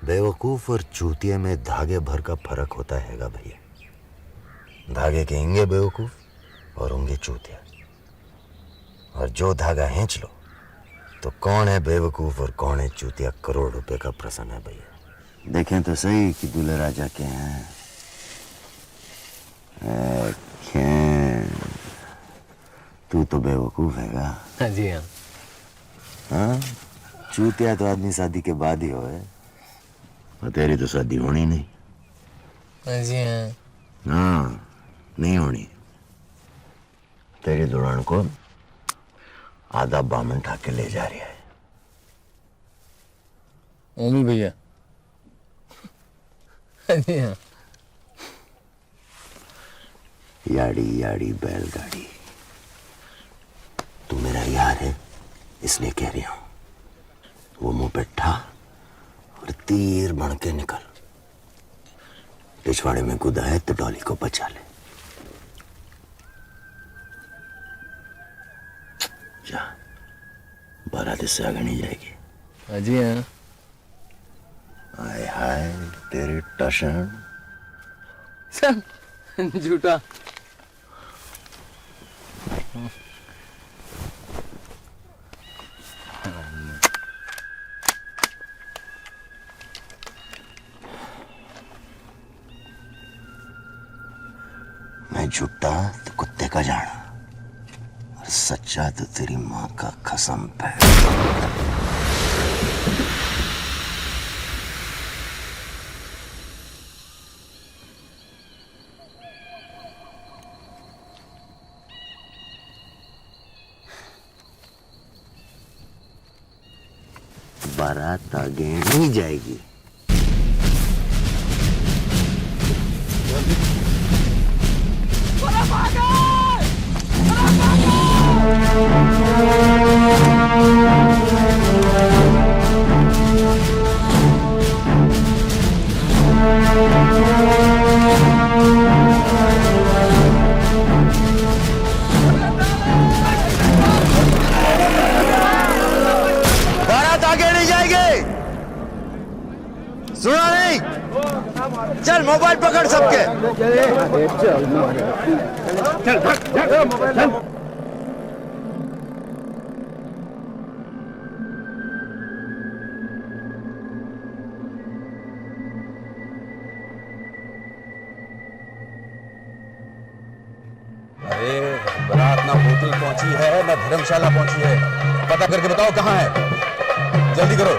बेवकूफ और चूतिए में धागे भर का फर्क होता हैगा भैया। धागे के इंगे बेवकूफ और होंगे चूतिया, और जो धागा खींच लो तो कौन है बेवकूफ और कौन है चूतिया करोड़ रुपए का प्रश्न है भैया। देखें तो सही कि दूल्हे राजा के हैं। तू तो बेवकूफ हैगा। हाँ जी हाँ। हाँ, चूतिया तो आदमी शादी के बाद ही होए, और तेरी तो शादी होनी नहीं। हाँ जी हाँ। हाँ, नहीं होनी। तेरी दुल्हन को आधा बामन ठाक के ले जा रही है। ओमी भैया। हाँ जी हाँ। याड़ी याड़ी बैलगाड़ी। तू मेरा यार है इसलिए कह रही हूं। वो मुंह पे ठा और तीर बन के निकल। पिछवाड़े में गुदा है तो डॉली को बचा ले। जा, बारात इससे आगे नहीं जाएगी। हाँ जी हाँ। हाय हाय तेरी टशन। सब झूठा। मैं झूठा तो कुत्ते का जाना, और सच्चा तो तेरी माँ का कसम पे। बारात आगे नहीं जाएगी। बारात आगे नहीं जाएगी। सुना नहीं? चल मोबाइल पकड़ सबके। अरे बारात ना होटल पहुंची है ना धर्मशाला पहुंची है। पता करके बताओ कहाँ है, जल्दी करो।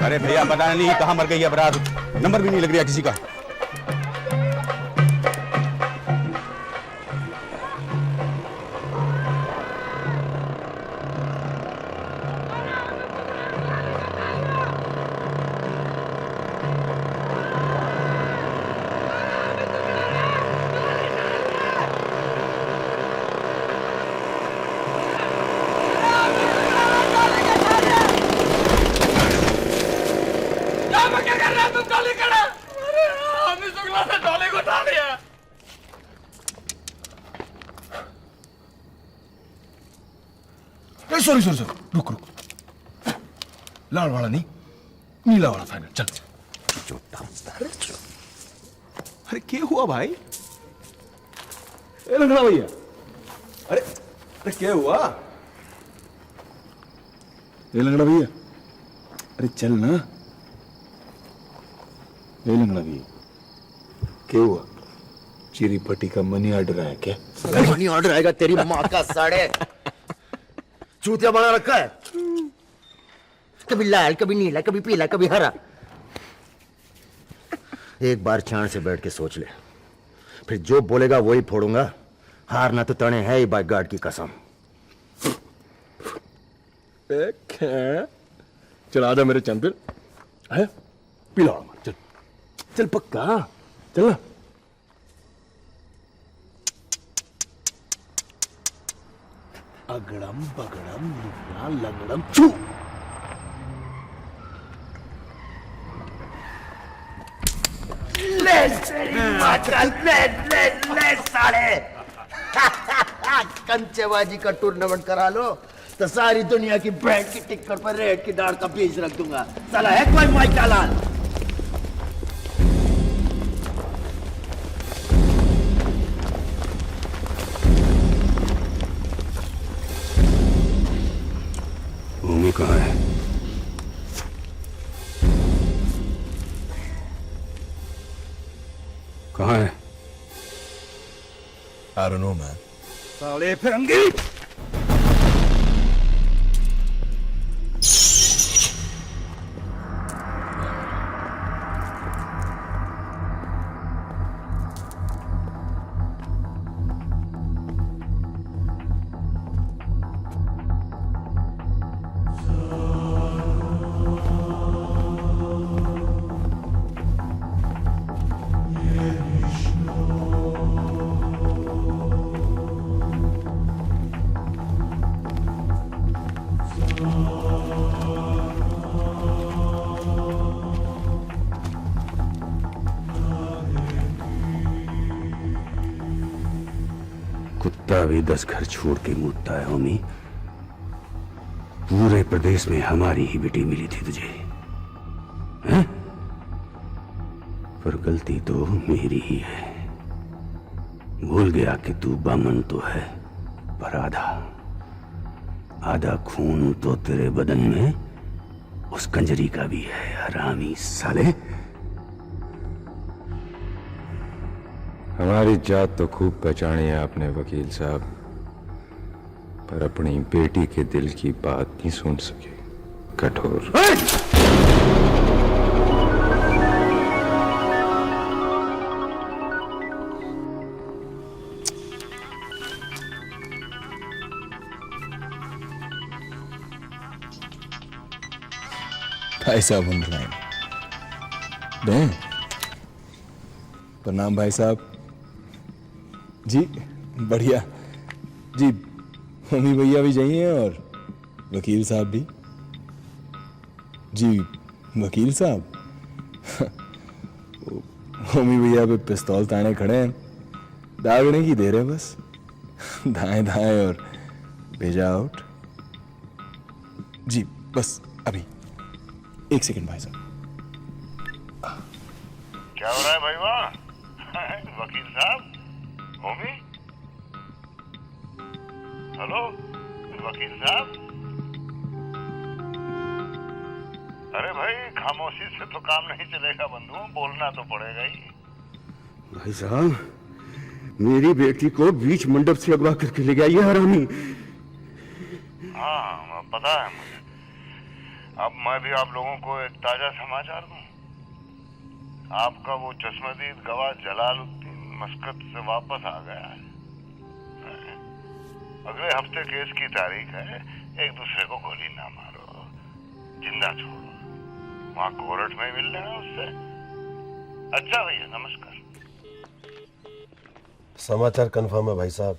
अरे भैया पता नहीं कहाँ मर गई है बारात, नंबर भी नहीं लग रहा किसी का। क्या कर रहा है तुम? डॉली खड़ा। अरे हमने शुक्ला से डॉली को उठा लिया। सॉरी सॉरी सॉरी, रुक रुक। लाल वाला नहीं, नीला वाला फाइनल। चल अरे क्या हुआ भाई? ए लंगड़ा भैया, अरे अरे क्या हुआ? ए लंगड़ा भैया, अरे चल ना। ए लंगड़ा भैया, क्या हुआ? चिरी पट्टी का मनी ऑर्डर आया क्या? मनी ऑर्डर आएगा तेरी माँ का साड़े। चूतिया बना रखा है, कभी लाल कभी नीला कभी पीला कभी हरा। एक बार छान से बैठ के सोच ले, फिर जो बोलेगा वही फोड़ूंगा। हारना तो तने है ही, बाइक गार्ड की कसम। चल आजा मेरे चैंपियन है, पिला चल चल पक्का चल ना। अगड़म बगड़म लुगड़ा लगड़म छू। ले साले। कंचेबाजी का टूर्नामेंट करा लो तो सारी दुनिया की बैंड की टिकट पर रेड की दाढ़ का पीस रख दूंगा। साला है कोई माइक चालान? भूमि कहाँ है? कहाँ है? I don't know, man. साले फिरंगी! कुत्ता भी 10 घर छोड़ के मुतता है होमी। पूरे प्रदेश में हमारी ही बेटी मिली थी तुझे, हैं? पर गलती तो मेरी ही है। भूल गया कि तू बामन तो है, पर आधा खून तो तेरे बदन में उस कंजरी का भी है। हरामी साले! हमारी जात तो खूब पहचानी है आपने वकील साहब, पर अपनी बेटी के दिल की बात नहीं सुन सके। कठोर। भाई साहब ऑन द लाइन। डैम। प्रणाम भाई साहब। जी बढ़िया जी। मम्मी भैया भी चाहिए और वकील साहब भी। जी वकील साहब मम्मी भैया पे पिस्तौल ताने खड़े हैं, दागने की देर है बस। दाएं दाएं और भेजा आउट। जी बस अभी 1 सेकंड भाई साहब। क्या हो रहा है भाई? वहाँ वकील साहब, होमी, हेलो वकील साहब। अरे भाई खामोशी से तो काम नहीं चलेगा बंधु, बोलना तो पड़ेगा ही। भाई साहब, मेरी बेटी को बीच मंडप से अगवा करके ले गया ये हरामी। हाँ पता है मुझे। अब मैं भी आप लोगों को एक ताजा समाचार दूं। आपका वो चश्मदीद गवाह जलालुद्दीन मस्कत से वापस आ गया है। अगले हफ्ते केस की तारीख है। एक दूसरे को गोली ना मारो, जिंदा छोड़ो। वहां कोर्ट में मिल लेना उससे। अच्छा भैया नमस्कार। समाचार कंफर्म है भाई साहब।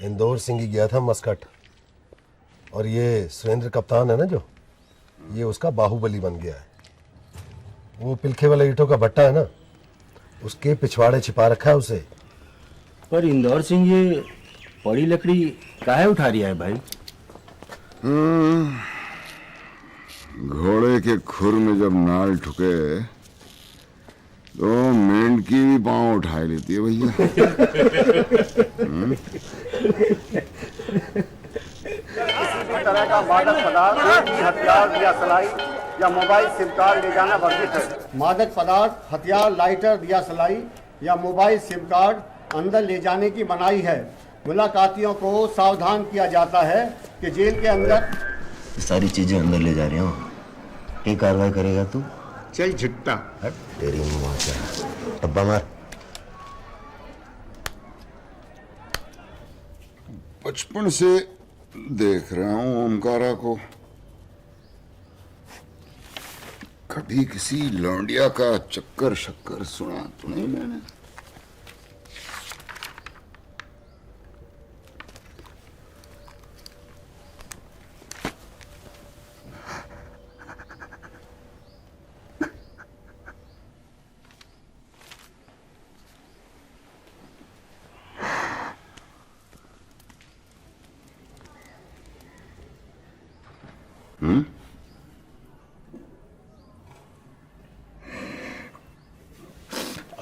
इंदौर सिंह ही गया था मस्कट, और ये सुरेंद्र कप्तान है ना जो, ये उसका बाहुबली बन गया है। वो पिलखे वाले ईंटों का भट्टा है ना, उसके पिछवाड़े छिपा रखा है उसे। पर इंदौर सिंह ये बड़ी लकड़ी काहे उठा रिया है भाई? घोड़े के खुर में जब नाल ठुके तो मेंढकी भी पांव उठा लेती है भैया। किसी तरह का मादक पदार्थ, हथियार या सलाई या मोबाइल सिम कार्ड ले जाना वर्जित है। मादक पदार्थ, हथियार, लाइटर या सलाई या मोबाइल सिम कार्ड अंदर ले जाने की मनाही है। मुलाकातियों को सावधान किया जाता है कि जेल के अंदर सारी चीजें अंदर ले जा रही हूँ। क्या कार्रवाई करेगा तू? चल झिट्टा। हट तेरी मुँह से डब्बा मार। बचपन से देख रहा हूँ ओमकारा को। कभी किसी लौंडिया का चक्कर शक्कर सुना तो नहीं मैंने।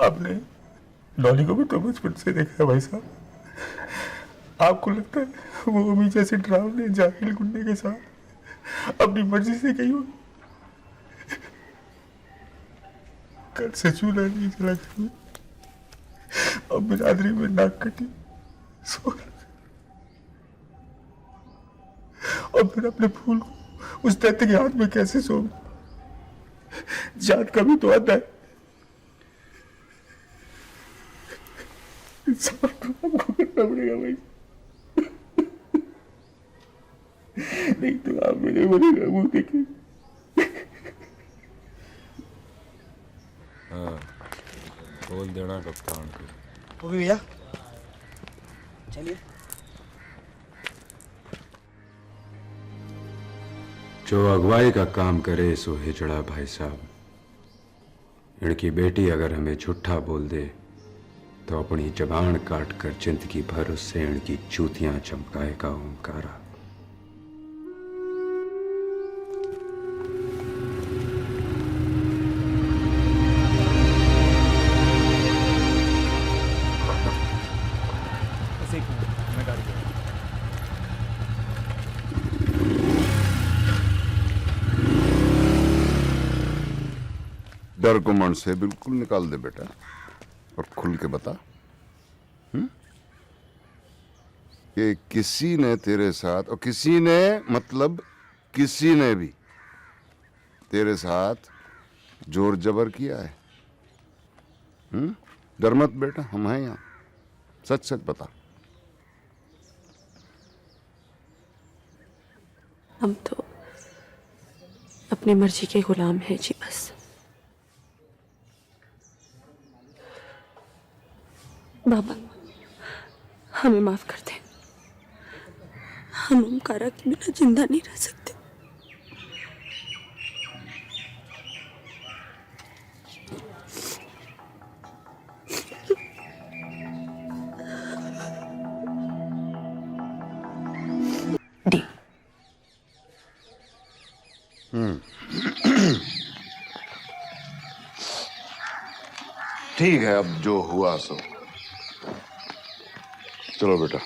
आपने डॉली को भी तो बचपन से देखा है भाई साहब। आपको लगता है वो अभी जैसे डरावने जाहिल गुंडे के साथ अपनी मर्जी से गई हो? कल से चूल्हा नहीं जला कर अब बिरादरी में नाक कटी सो, और फिर अपने फूल को उस दैत्य के हाथ में कैसे सो? जात का भी तो आता है। आपको करना पड़ेगा भाई, नहीं तो आप मेरे बनेगा मुंह देखिए। हाँ, बोल देना कप्तान को। वो भी भैया चलिए। जो अगुवाई का काम करे सो हिजड़ा भाई साहब। इनकी बेटी अगर हमें झूठा बोल दे तो अपनी जबान काट कर जिंदगी भर उससे इनकी चूतियां चमकाएगा ओमकारा। डर को मन से बिल्कुल निकाल दे बेटा, और खुल के बता कि किसी ने तेरे साथ, और किसी ने मतलब किसी ने भी तेरे साथ जोर जबर किया है? डर मत बेटा, हम हैं यहाँ। सच सच बता। हम तो अपनी मर्जी के गुलाम हैं जी, बस। बाबा हमें माफ कर दे, हम ओमकारा के बिना जिंदा नहीं रह सकते। ठीक है, अब जो हुआ सो। चलो बेटा,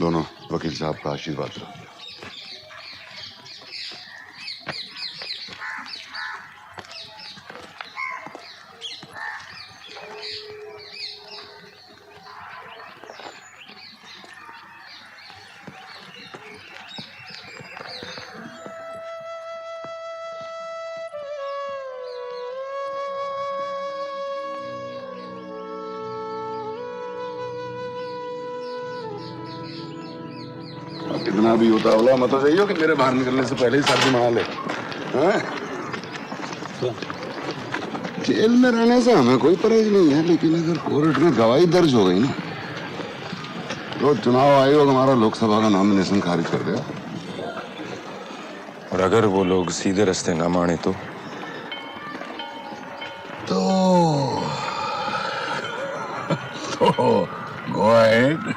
दोनों वकील साहब का आशीर्वाद रखो। कितना भी उतावला मत हो जाइए कि मेरे बाहर निकलने से पहले ही शादी मना ले। जेल में रहने से हमें कोई परहेज नहीं है, लेकिन अगर कोर्ट में गवाही दर्ज हो गई ना तो चुनाव आयोग हमारा लोकसभा का नॉमिनेशन खारिज कर दिया। और अगर वो लोग सीधे रास्ते ना माने तो गो अहेड।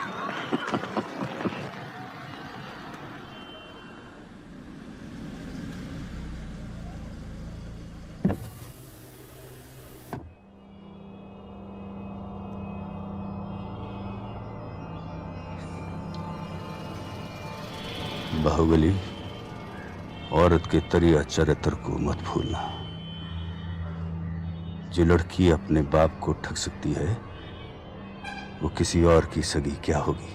बाहुबली, औरत के तरिया चरित्र को मत भूलना। जो लड़की अपने बाप को ठग सकती है वो किसी और की सगी क्या होगी।